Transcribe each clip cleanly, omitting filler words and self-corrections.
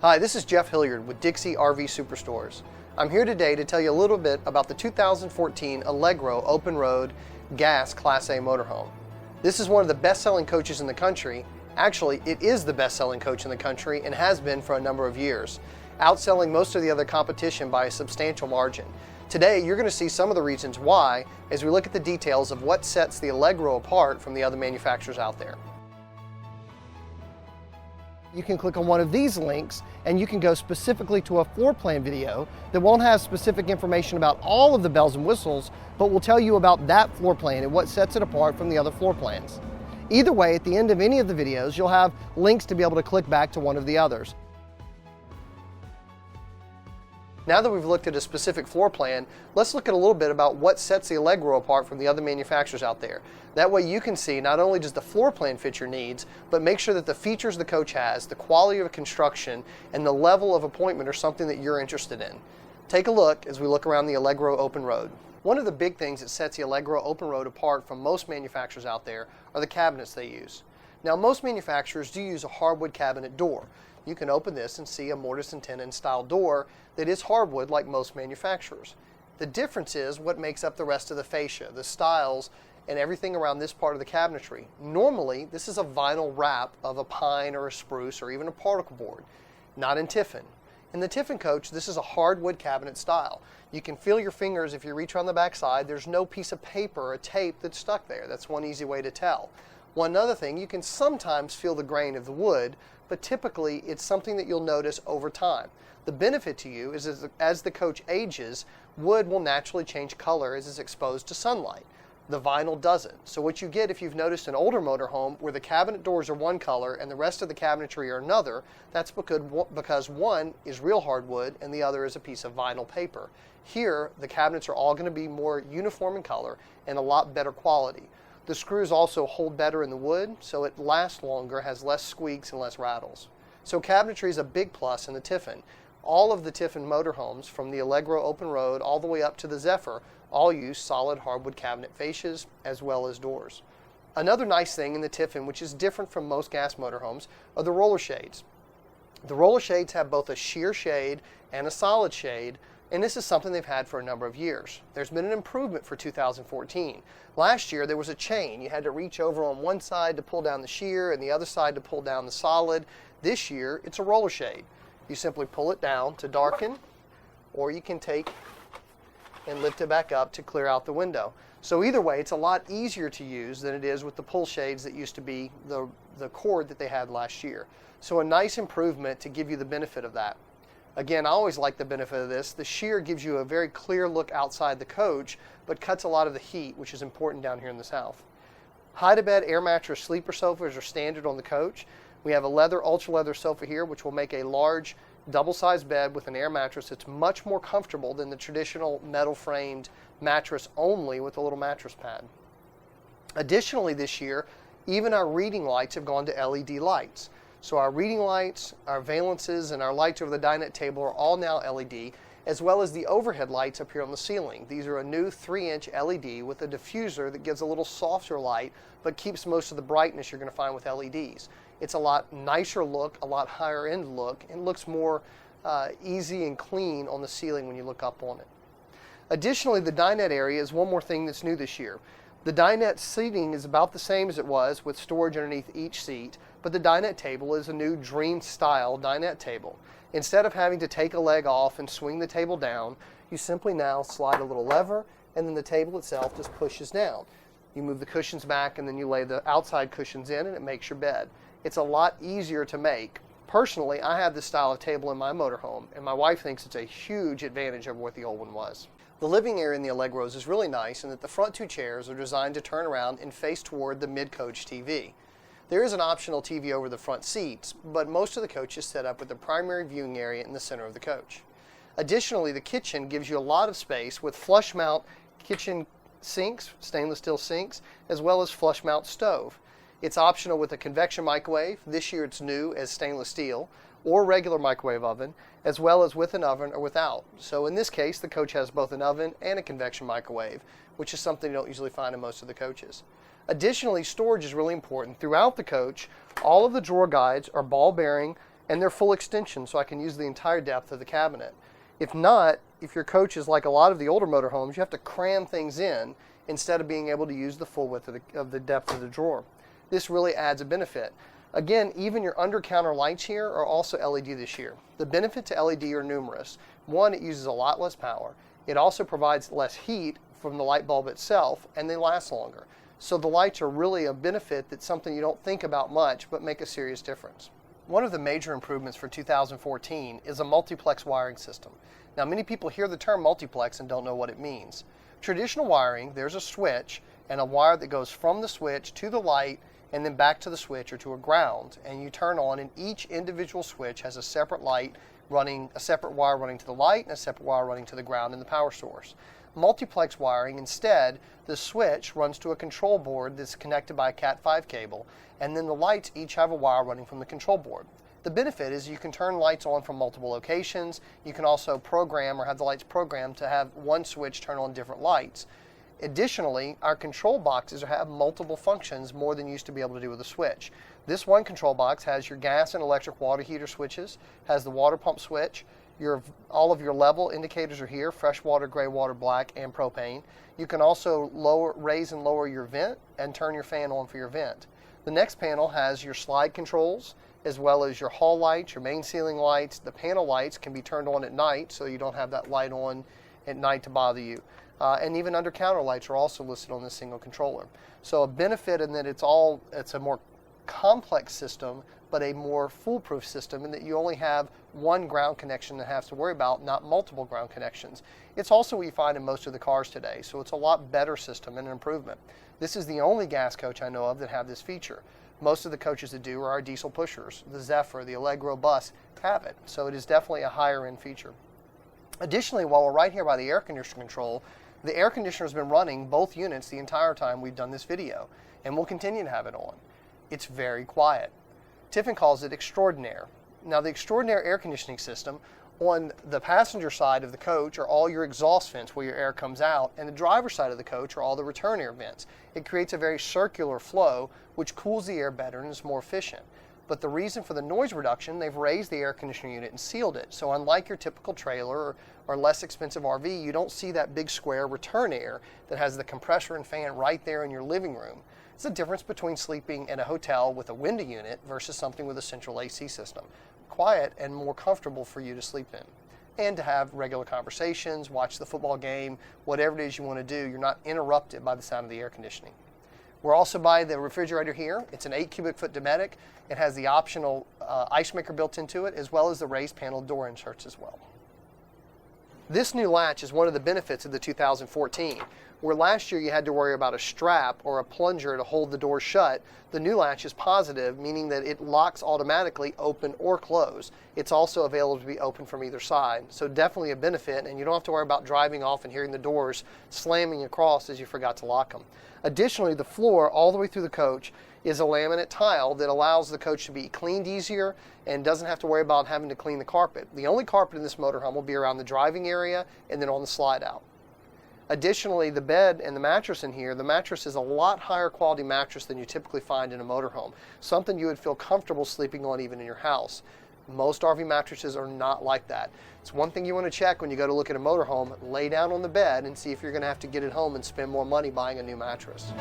Hi, this is Jeff Hilliard with Dixie RV Superstores. I'm here today to tell you a little bit about the 2014 Allegro Open Road Gas Class A motorhome. This is one of the best-selling coaches in the country. Actually, it is the best-selling coach in the country and has been for a number of years, outselling most of the other competition by a substantial margin. Today, you're going to see some of the reasons why as we look at the details of what sets the Allegro apart from the other manufacturers out there. You can click on one of these links and you can go specifically to a floor plan video that won't have specific information about all of the bells and whistles, but will tell you about that floor plan and what sets it apart from the other floor plans. Either way, at the end of any of the videos, you'll have links to be able to click back to one of the others. Now that we've looked at a specific floor plan, let's look at a little bit about what sets the Allegro apart from the other manufacturers out there. That way you can see not only does the floor plan fit your needs, but make sure that the features the coach has, the quality of construction, and the level of appointment are something that you're interested in. Take a look as we look around the Allegro Open Road. One of the big things that sets the Allegro Open Road apart from most manufacturers out there are the cabinets they use. Now, most manufacturers do use a hardwood cabinet door. You can open this and see a mortise and tenon style door that is hardwood like most manufacturers. The difference is what makes up the rest of the fascia, the styles, and everything around this part of the cabinetry. Normally, this is a vinyl wrap of a pine or a spruce or even a particle board, not in Tiffin. In the Tiffin coach, this is a hardwood cabinet style. You can feel your fingers if you reach on the back side. There's no piece of paper or tape that's stuck there. That's one easy way to tell. One other thing, you can sometimes feel the grain of the wood, but typically it's something that you'll notice over time. The benefit to you is as the coach ages, wood will naturally change color as it's exposed to sunlight. The vinyl doesn't. So what you get if you've noticed an older motorhome where the cabinet doors are one color and the rest of the cabinetry are another, that's because one is real hardwood and the other is a piece of vinyl paper. Here, the cabinets are all going to be more uniform in color and a lot better quality. The screws also hold better in the wood, so it lasts longer, has less squeaks and less rattles. So cabinetry is a big plus in the Tiffin. All of the Tiffin motorhomes, from the Allegro Open Road all the way up to the Zephyr, all use solid hardwood cabinet fascias as well as doors. Another nice thing in the Tiffin, which is different from most gas motorhomes, are the roller shades. The roller shades have both a sheer shade and a solid shade, and this is something they've had for a number of years. There's been an improvement for 2014. Last year there was a chain. You had to reach over on one side to pull down the sheer and the other side to pull down the solid. This year it's a roller shade. You simply pull it down to darken, or you can take and lift it back up to clear out the window. So either way, it's a lot easier to use than it is with the pull shades that used to be the cord that they had last year. So a nice improvement to give you the benefit of that. Again, I always like the benefit of this. The sheer gives you a very clear look outside the coach, but cuts a lot of the heat, which is important down here in the South. Hide-to-bed air mattress sleeper sofas are standard on the coach. We have a leather, ultra leather sofa here, which will make a large double-sized bed with an air mattress that's much more comfortable than the traditional metal-framed mattress only with a little mattress pad. Additionally, this year, even our reading lights have gone to LED lights. So our reading lights, our valances, and our lights over the dinette table are all now LED, as well as the overhead lights up here on the ceiling. These are a new 3-inch LED with a diffuser that gives a little softer light, but keeps most of the brightness you're going to find with LEDs. It's a lot nicer look, a lot higher end look, and looks more easy and clean on the ceiling when you look up on it. Additionally, the dinette area is one more thing that's new this year. The dinette seating is about the same as it was, with storage underneath each seat, but the dinette table is a new dream style dinette table. Instead of having to take a leg off and swing the table down, you simply now slide a little lever and then the table itself just pushes down. You move the cushions back and then you lay the outside cushions in and it makes your bed. It's a lot easier to make. Personally, I have this style of table in my motorhome, and my wife thinks it's a huge advantage over what the old one was. The living area in the Allegros is really nice in that the front two chairs are designed to turn around and face toward the mid-coach TV. There is an optional TV over the front seats, but most of the coach is set up with the primary viewing area in the center of the coach. Additionally, the kitchen gives you a lot of space with flush mount kitchen sinks, stainless steel sinks, as well as flush mount stove. It's optional with a convection microwave. This year it's new as stainless steel, or regular microwave oven, as well as with an oven or without. So in this case, the coach has both an oven and a convection microwave, which is something you don't usually find in most of the coaches. Additionally, storage is really important. Throughout the coach, all of the drawer guides are ball bearing and they're full extension, so I can use the entire depth of the cabinet. If not, if your coach is like a lot of the older motorhomes, you have to cram things in instead of being able to use the full width of the depth of the drawer. This really adds a benefit. Again, even your under-counter lights here are also LED this year. The benefit to LED are numerous. One, it uses a lot less power. It also provides less heat from the light bulb itself, and they last longer. So the lights are really a benefit that's something you don't think about much, but make a serious difference. One of the major improvements for 2014 is a multiplex wiring system. Now, many people hear the term multiplex and don't know what it means. Traditional wiring, there's a switch and a wire that goes from the switch to the light and then back to the switch or to a ground, and you turn on, and each individual switch has a separate light running, a separate wire running to the light and a separate wire running to the ground in the power source. Multiplex wiring, instead, the switch runs to a control board that's connected by a Cat5 cable, and then the lights each have a wire running from the control board. The benefit is you can turn lights on from multiple locations. You can also program or have the lights programmed to have one switch turn on different lights. Additionally, our control boxes have multiple functions more than you used to be able to do with a switch. This one control box has your gas and electric water heater switches, has the water pump switch, all of your level indicators are here, fresh water, gray water, black, and propane. You can also raise and lower your vent and turn your fan on for your vent. The next panel has your slide controls, as well as your hall lights, your main ceiling lights. The panel lights can be turned on at night, so you don't have that light on at night to bother you. And even under counter lights are also listed on this single controller. So a benefit in that it's a more complex system, but a more foolproof system in that you only have one ground connection that has to worry about, not multiple ground connections. It's also what you find in most of the cars today, so it's a lot better system and an improvement. This is the only gas coach I know of that have this feature. Most of the coaches that do are our diesel pushers. The Zephyr, the Allegro bus have it, so it is definitely a higher end feature. Additionally, while we're right here by the air conditioner control, the air conditioner has been running both units the entire time we've done this video, and we'll continue to have it on. It's very quiet. Tiffin calls it extraordinaire. Now, the extraordinaire air conditioning system, on the passenger side of the coach are all your exhaust vents where your air comes out, and the driver's side of the coach are all the return air vents. It creates a very circular flow, which cools the air better and is more efficient. But the reason for the noise reduction, they've raised the air conditioning unit and sealed it. So unlike your typical trailer or less expensive RV, you don't see that big square return air that has the compressor and fan right there in your living room. It's the difference between sleeping in a hotel with a window unit versus something with a central AC system. Quiet and more comfortable for you to sleep in. And to have regular conversations, watch the football game, whatever it is you want to do, you're not interrupted by the sound of the air conditioning. We're also by the refrigerator here. It's an 8 cubic foot Dometic. It has the optional ice maker built into it, as well as the raised panel door inserts as well. This new latch is one of the benefits of the 2014. Where last year you had to worry about a strap or a plunger to hold the door shut, the new latch is positive, meaning that it locks automatically open or close. It's also available to be open from either side, so definitely a benefit, and you don't have to worry about driving off and hearing the doors slamming across as you forgot to lock them. Additionally, the floor all the way through the coach is a laminate tile that allows the coach to be cleaned easier and doesn't have to worry about having to clean the carpet. The only carpet in this motorhome will be around the driving area and then on the slide out. Additionally, the bed and the mattress in here, the mattress is a lot higher quality mattress than you typically find in a motorhome, something you would feel comfortable sleeping on even in your house. Most RV mattresses are not like that. It's one thing you want to check when you go to look at a motorhome. Lay down on the bed and see if you're going to have to get it home and spend more money buying a new mattress.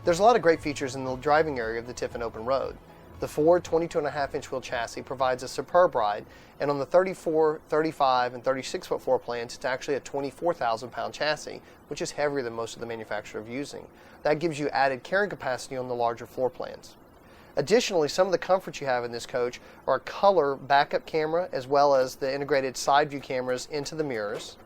There's a lot of great features in the driving area of the Tiffin Open Road. The Ford 22.5-inch wheel chassis provides a superb ride, and on the 34, 35, and 36-foot floor plans, it's actually a 24,000-pound chassis, which is heavier than most of the manufacturers are using. That gives you added carrying capacity on the larger floor plans. Additionally, some of the comforts you have in this coach are a color backup camera, as well as the integrated side view cameras into the mirrors.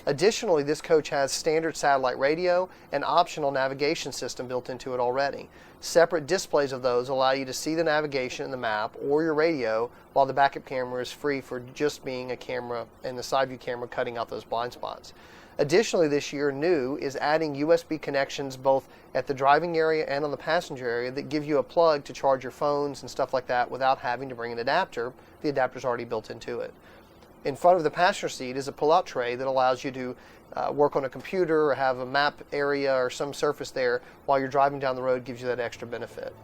Additionally, this coach has standard satellite radio and optional navigation system built into it already. Separate displays of those allow you to see the navigation in the map or your radio, while the backup camera is free for just being a camera and the side view camera cutting out those blind spots. Additionally, this year new is adding USB connections both at the driving area and on the passenger area that give you a plug to charge your phones and stuff like that without having to bring an adapter. The adapter's already built into it. In front of the passenger seat is a pull-out tray that allows you to work on a computer or have a map area or some surface there while you're driving down the road. Gives you that extra benefit.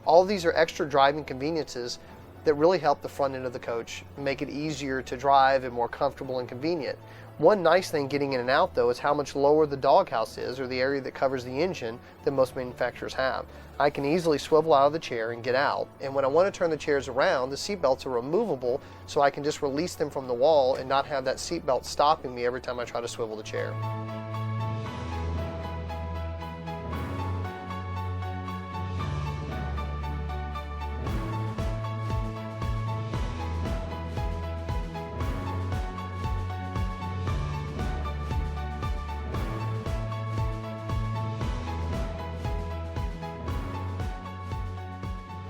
All of these are extra driving conveniences that really help the front end of the coach, make it easier to drive and more comfortable and convenient. One nice thing getting in and out though is how much lower the doghouse is, or the area that covers the engine, than most manufacturers have. I can easily swivel out of the chair and get out, and when I want to turn the chairs around, the seat belts are removable, so I can just release them from the wall and not have that seat belt stopping me every time I try to swivel the chair.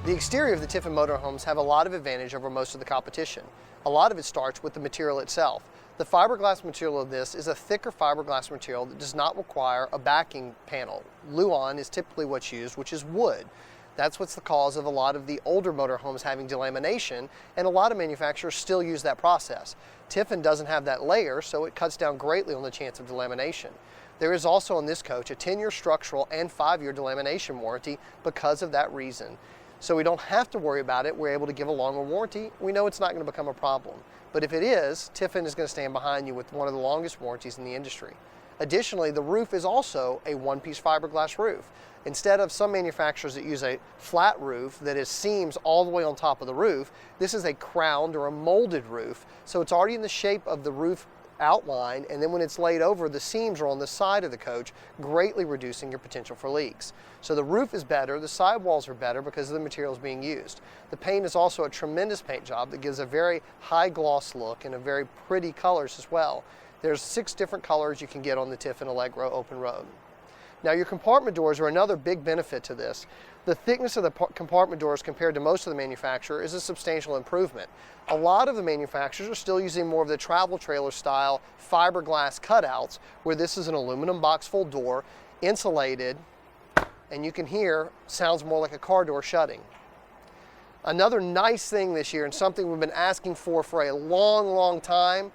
The exterior of the Tiffin motorhomes have a lot of advantage over most of the competition. A lot of it starts with the material itself. The fiberglass material of this is a thicker fiberglass material that does not require a backing panel. Luan is typically what's used, which is wood. That's what's the cause of a lot of the older motorhomes having delamination, and a lot of manufacturers still use that process. Tiffin doesn't have that layer, so it cuts down greatly on the chance of delamination. There is also on this coach a 10-year structural and 5-year delamination warranty because of that reason. So we don't have to worry about it. We're able to give a longer warranty. We know it's not going to become a problem. But if it is, Tiffin is going to stand behind you with one of the longest warranties in the industry. Additionally, the roof is also a one-piece fiberglass roof. Instead of some manufacturers that use a flat roof that is seams all the way on top of the roof, this is a crowned or a molded roof. So it's already in the shape of the roof outline, and then when it's laid over, the seams are on the side of the coach, greatly reducing your potential for leaks. So the roof is better, the sidewalls are better because of the materials being used. The paint is also a tremendous paint job that gives a very high gloss look and a very pretty colors as well. There's 6 different colors you can get on the Tiffin Allegro Open Road. Now your compartment doors are another big benefit to this. The thickness of the compartment doors compared to most of the manufacturer is a substantial improvement. A lot of the manufacturers are still using more of the travel trailer style fiberglass cutouts, where this is an aluminum box full door, insulated, and you can hear sounds more like a car door shutting. Another nice thing this year, and something we've been asking for a long time,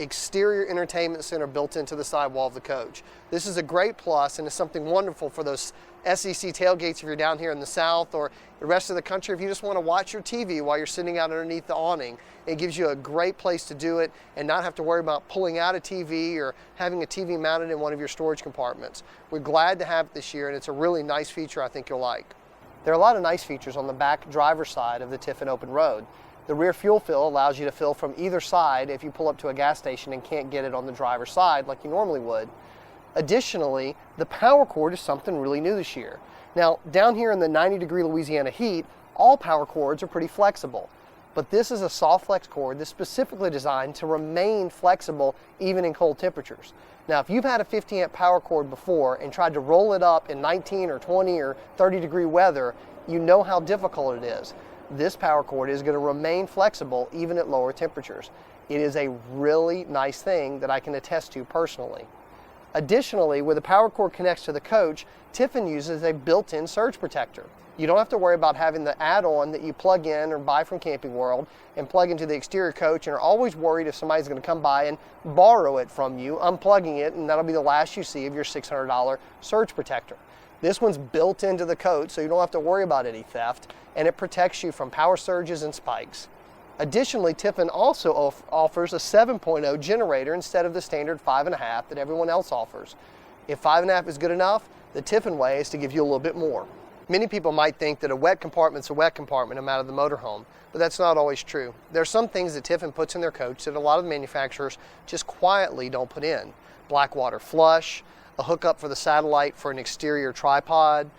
exterior entertainment center built into the sidewall of the coach. This is a great plus, and it's something wonderful for those SEC tailgates if you're down here in the South, or the rest of the country if you just want to watch your TV while you're sitting out underneath the awning. It gives you a great place to do it and not have to worry about pulling out a TV or having a TV mounted in one of your storage compartments. We're glad to have it this year, and it's a really nice feature I think you'll like. There are a lot of nice features on the back driver's side of the Tiffin Open Road. The rear fuel fill allows you to fill from either side if you pull up to a gas station and can't get it on the driver's side like you normally would. Additionally, the power cord is something really new this year. Now, down here in the 90-degree Louisiana heat, all power cords are pretty flexible. But this is a soft flex cord that's specifically designed to remain flexible even in cold temperatures. Now, if you've had a 50 amp power cord before and tried to roll it up in 19 or 20 or 30 degree weather, you know how difficult it is. This power cord is going to remain flexible even at lower temperatures. It is a really nice thing that I can attest to personally. Additionally, where the power cord connects to the coach, Tiffin uses a built-in surge protector. You don't have to worry about having the add-on that you plug in or buy from Camping World and plug into the exterior coach and are always worried if somebody's going to come by and borrow it from you, unplugging it, and that'll be the last you see of your $600 surge protector. This one's built into the coach, so you don't have to worry about any theft, and it protects you from power surges and spikes. Additionally, Tiffin also offers a 7.0 generator instead of the standard 5.5 that everyone else offers. If 5.5 is good enough, the Tiffin way is to give you a little bit more. Many people might think that a wet compartment's a wet compartment no matter the motorhome, but that's not always true. There are some things that Tiffin puts in their coach that a lot of the manufacturers just quietly don't put in. Black water flush, a hookup for the satellite for an exterior tripod,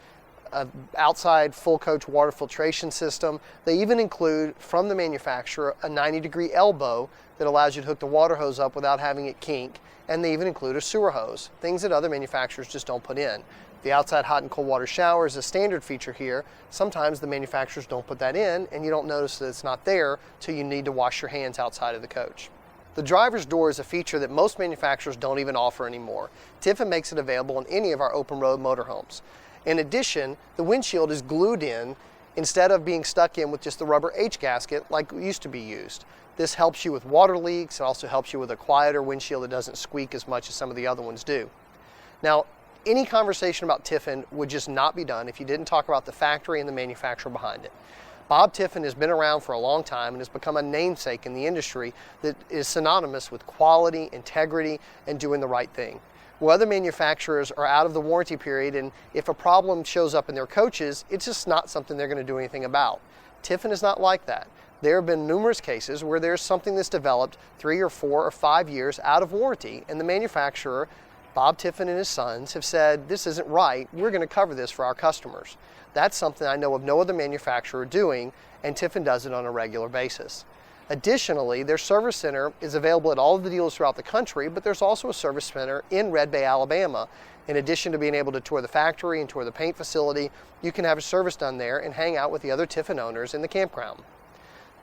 an outside full coach water filtration system. They even include from the manufacturer a 90-degree elbow that allows you to hook the water hose up without having it kink, and they even include a sewer hose, things that other manufacturers just don't put in. The outside hot and cold water shower is a standard feature here. Sometimes the manufacturers don't put that in, and you don't notice that it's not there till you need to wash your hands outside of the coach. The driver's door is a feature that most manufacturers don't even offer anymore. Tiffin makes it available in any of our open road motorhomes. In addition, the windshield is glued in instead of being stuck in with just the rubber H gasket like it used to be used. This helps you with water leaks. It also helps you with a quieter windshield that doesn't squeak as much as some of the other ones do. Now, any conversation about Tiffin would just not be done if you didn't talk about the factory and the manufacturer behind it. Bob Tiffin has been around for a long time and has become a namesake in the industry that is synonymous with quality, integrity, and doing the right thing. Where other manufacturers are out of the warranty period, and if a problem shows up in their coaches, it's just not something they're going to do anything about. Tiffin is not like that. There have been numerous cases where there's something that's developed 3 or 4 or 5 years out of warranty, and the manufacturer, Bob Tiffin and his sons, have said, this isn't right, we're going to cover this for our customers. That's something I know of no other manufacturer doing, and Tiffin does it on a regular basis. Additionally, their service center is available at all of the dealers throughout the country, but there's also a service center in Red Bay, Alabama. In addition to being able to tour the factory and tour the paint facility, you can have a service done there and hang out with the other Tiffin owners in the campground.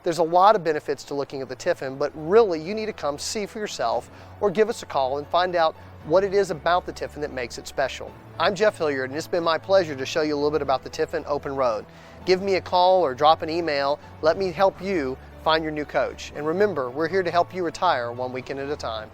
There's a lot of benefits to looking at the Tiffin, but really you need to come see for yourself or give us a call and find out what it is about the Tiffin that makes it special. I'm Jeff Hilliard, and it's been my pleasure to show you a little bit about the Tiffin Open Road. Give me a call or drop an email. Let me help you find your new coach. And remember, we're here to help you retire one weekend at a time.